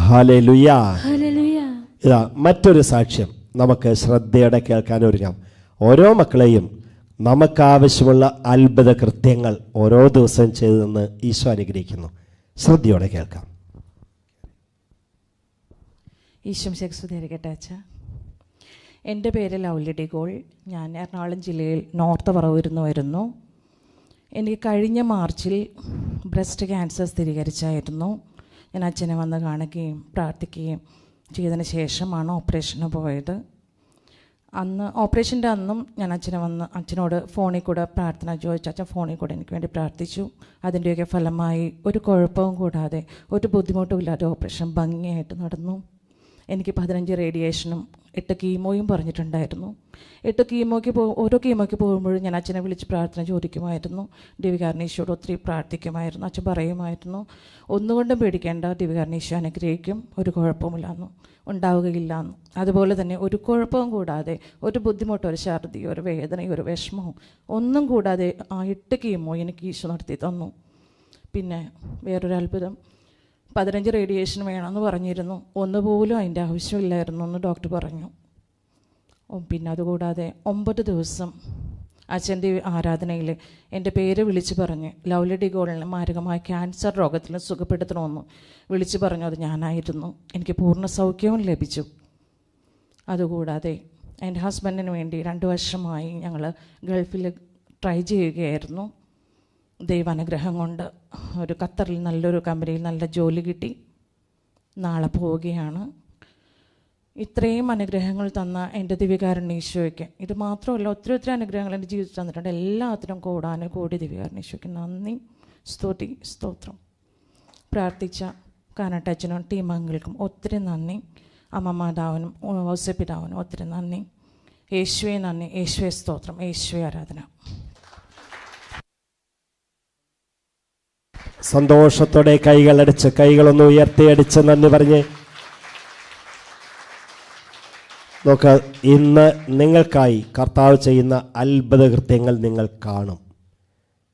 Hallelujah. ഇതാ മറ്റൊരു സാക്ഷ്യം നമുക്ക് ശ്രദ്ധയോടെ കേൾക്കാൻ ഒരുങ്ങാം. ഓരോ മക്കളെയും നമുക്കാവശ്യമുള്ള അത്ഭുത കൃത്യങ്ങൾ ഓരോ ദിവസവും ചെയ്തെന്ന് ഈശോ അനുഗ്രഹിക്കുന്നു. ശ്രദ്ധയോടെ കേൾക്കാം. ഈശോ സ്തുതിയായിരിക്കട്ടെ അച്ഛാ. എൻ്റെ പേര് ലൗലി ഡിഗോൾ. ഞാൻ എറണാകുളം ജില്ലയിൽ നോർത്ത് പറവൂരിൽ നിന്ന് വരുന്നു. എനിക്ക് കഴിഞ്ഞ മാർച്ചിൽ ബ്രസ്റ്റ് ക്യാൻസർ സ്ഥിരീകരിച്ചായിരുന്നു. ഞാൻ അച്ഛനെ വന്ന് കാണുകയും പ്രാർത്ഥിക്കുകയും ചെയ്തതിന് ശേഷമാണ് ഓപ്പറേഷന് പോയത്. അന്ന് ഓപ്പറേഷൻ്റെ അന്നും ഞാൻ അച്ഛനോട് ഫോണിൽ കൂടെ പ്രാർത്ഥന ചോദിച്ചു. അച്ഛൻ ഫോണിൽ കൂടെ എനിക്ക് വേണ്ടി പ്രാർത്ഥിച്ചു. അതിൻ്റെയൊക്കെ ഫലമായി ഒരു കുഴപ്പവും കൂടാതെ ഒരു ബുദ്ധിമുട്ടും ഇല്ലാതെ ഓപ്പറേഷൻ ഭംഗിയായിട്ട് നടന്നു. എനിക്ക് 15 റേഡിയേഷനും 8 കീമോയും പറഞ്ഞിട്ടുണ്ടായിരുന്നു. 8 കീമോയ്ക്ക് ഓരോ കീമോയ്ക്ക് പോകുമ്പോഴും ഞാൻ അച്ഛനെ വിളിച്ച് പ്രാർത്ഥന ചോദിക്കുമായിരുന്നു. ദിവികാരണീശോട് ഒത്തിരി പ്രാർത്ഥിക്കുമായിരുന്നു. അച്ഛൻ പറയുമായിരുന്നു, ഒന്നുകൊണ്ടും പേടിക്കേണ്ട, ദിവികാരണീശോ അനുഗ്രഹിക്കും, ഒരു കുഴപ്പമില്ലെന്ന്, ഉണ്ടാവുകയില്ലെന്ന്. അതുപോലെ തന്നെ ഒരു കുഴപ്പവും കൂടാതെ ഒരു ബുദ്ധിമുട്ടോ ഒരു ഛർദിയോ ഒരു വേദനയോ ഒരു വിഷമവും ഒന്നും കൂടാതെ ആ 8 കീമോ എനിക്ക് ഈശോ നടത്തി തന്നു. പിന്നെ വേറൊരു അത്ഭുതം, 15 റേഡിയേഷൻ വേണമെന്ന് പറഞ്ഞിരുന്നു. ഒന്നുപോലും അതിൻ്റെ ആവശ്യമില്ലായിരുന്നു എന്ന് ഡോക്ടർ പറഞ്ഞു. പിന്നെ അതുകൂടാതെ 9 ദിവസം അച്ഛൻ്റെ ആരാധനയിൽ എൻ്റെ പേര് വിളിച്ച് പറഞ്ഞ് ലൗലി ഡിഗോളിനെ മാരകമായ ക്യാൻസർ രോഗത്തിൽ സുഖപ്പെടുത്തണമെന്ന് വിളിച്ച് പറഞ്ഞു. അത് ഞാനായിരുന്നു. എനിക്ക് പൂർണ്ണ സൗഖ്യവും ലഭിച്ചു. അതുകൂടാതെ എൻ്റെ ഹസ്ബൻഡിന് വേണ്ടി 2 വർഷമായി ഞങ്ങൾ ഗൾഫിൽ ട്രൈ ചെയ്യുകയായിരുന്നു. ദൈവാനുഗ്രഹം കൊണ്ട് ഒരു ഖത്തറിൽ നല്ലൊരു കമ്പനിയിൽ നല്ല ജോലി കിട്ടി. നാളെ പോവുകയാണ്. ഇത്രയും അനുഗ്രഹങ്ങൾ തന്ന എൻ്റെ ദിവികാരണീശോയ്ക്ക്, ഇത് മാത്രമല്ല ഒത്തിരി അനുഗ്രഹങ്ങൾ എൻ്റെ ജീവിതത്തിൽ തന്നിട്ടുണ്ട്. എല്ലാത്തിനും കൂടി ദിവികാരണീശോയ്ക്ക് നന്ദി, സ്തുതി, സ്തോത്രം. പ്രാർത്ഥിച്ച കാനട്ടച്ചനും ടീമംഗൾക്കും ഒത്തിരി നന്ദി. അമ്മ മാതാവിനും ഔസപിതാവിനും ഒത്തിരി നന്ദി. യേശുവേ നന്ദി, യേശുവേ സ്തോത്രം, യേശുവേ ആരാധന. സന്തോഷത്തോടെ കൈകളടിച്ച് കൈകളൊന്ന് ഉയർത്തിയടിച്ച് നന്ദി പറഞ്ഞ് നോക്ക്. ഇന്ന് നിങ്ങൾക്കായി കർത്താവ് ചെയ്യുന്ന അത്ഭുത കൃത്യങ്ങൾ നിങ്ങൾ കാണും.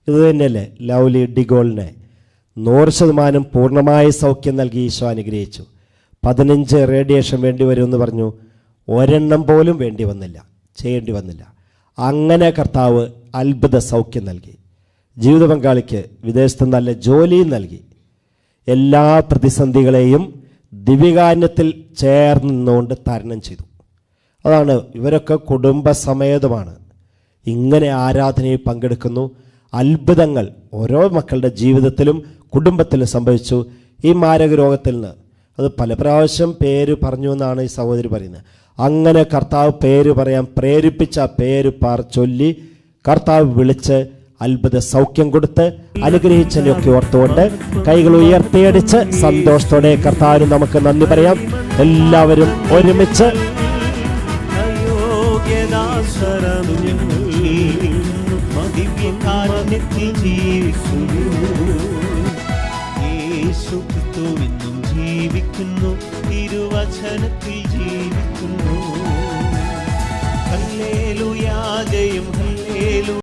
ഇത് തന്നെയല്ലേ ലൗലി ഡിഗോളിനെ 100% പൂർണ്ണമായ സൗഖ്യം നൽകി ഈശോ അനുഗ്രഹിച്ചു. 15 റേഡിയേഷൻ വേണ്ടി വരുമെന്ന് പറഞ്ഞു. ഒരെണ്ണം പോലും ചെയ്യേണ്ടി വന്നില്ല. അങ്ങനെ കർത്താവ് അത്ഭുത സൗഖ്യം നൽകി. ജീവിത പങ്കാളിക്ക് വിദേശത്ത് നല്ല ജോലിയും നൽകി. എല്ലാ പ്രതിസന്ധികളെയും ദിവ്യകാരുണ്യത്തിൽ ചേർന്ന് നിന്നുകൊണ്ട് തരണം ചെയ്തു. അതാണ്, ഇവരൊക്കെ കുടുംബസമേതമാണ്. ഇങ്ങനെ ആരാധനയിൽ പങ്കെടുക്കുന്നു. അത്ഭുതങ്ങൾ ഓരോ മക്കളുടെ ജീവിതത്തിലും കുടുംബത്തിലും സംഭവിച്ചു. ഈ മാരക രോഗത്തിൽ നിന്ന് അത് പല പ്രാവശ്യം പേര് പറഞ്ഞു എന്നാണ് ഈ സഹോദരി പറയുന്നത്. അങ്ങനെ കർത്താവ് പേര് പറയാൻ പ്രേരിപ്പിച്ച പേര് ചൊല്ലി കർത്താവ് വിളിച്ച് അത്ഭുത സൗഖ്യം കൊടുത്ത് അനുഗ്രഹിച്ചതിനൊക്കെ ഓർത്തുകൊണ്ട് കൈകൾ ഉയർത്തിയടിച്ച് സന്തോഷത്തോടെ കർത്താവിന് നമുക്ക് നന്ദി പറയാം. എല്ലാവരും ഒരുമിച്ച് ജീവിക്കുന്നു, തിരുവചനത്തിൽ ജീവിക്കുന്നു. ഹല്ലേലൂയ, ജയം ഹല്ലേലൂയ.